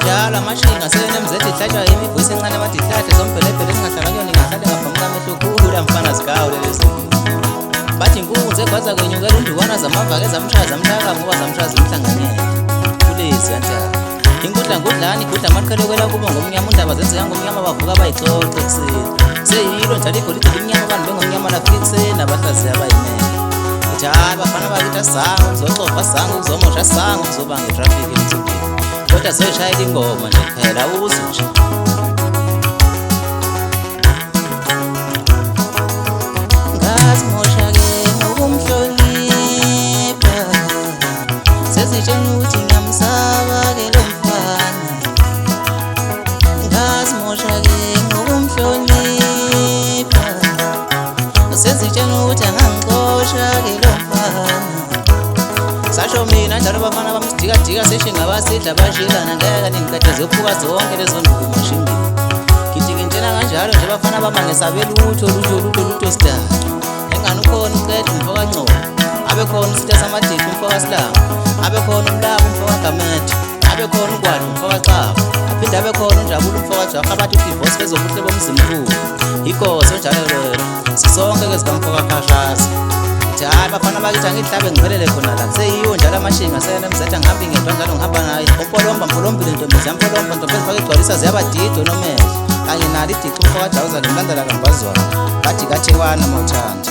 njalo amashinga senemzeti ihlatshwa imivuyisi encane bathi ihlahla zombhelebhele ezingahlanganyoni ngahlale ngaphambi kamehlo kuhula mfana zikawu lelezo bathi inkunzi egwaza kwenyukela undukwana zamavaka ezamshaya zamhlaka ngoba zamshaya zimhlanganyela kulezi kanjalo inkudlangudlana igudla amaqhelekwela kubo ngomnyama undaba zenzeka ngomnyama bavuka bayixoxe ekuseni seyilo njalo igolide limnyama abantu bengomnyama lafikuseni abahlaziya abayimele ithi hayi bafana bakithi asango kuzoxova sango kuzomosha sango kuzobanga itrafiki emthubeni kodwa zoyishayela ingoma nje phela uze nje ngazimoshake ngokumhlonipha sezitshela ukuthi ngiyamsaba-ke lo mfana ngazimoshake ngokumhlonipha sezitshela ukuthi angangixosha-ke lo mfana sasho mina njalo bafana bamsidikadika seshingabasihla bashilana ngeke ningikade zophuka zonke lezo nduku mashimbini ngithi-ke ntshena kanjalo nje bafana bama ngesabe lutho sidala engani ukhona uqeda umfoka Ncolo abekhona usita samadidi umfoka Silanga abekhona umlaba umfoka Gamede abekhona uGwadi umfoka Xaba aphinde abekhona unjabula umfoka Jaha bathi udivosi bezobuhle bomzimkhulu ikoso njalo lelo sisonke-ke zikamfoka Khashasa ithi hayi bafana bakithi angihlabe ngiphelele khona la seyiwo njalo amashinga senemzetha ngihambi ngedwa njalo ngihamba naye umpolomba mpolombile ntombi yampolomba ntombi ezifake igcwalisa ziyabadido nomehlo kanye nalo idici umfoka Jawuza limlandela kambazwana bathi kathekwana mawuthanda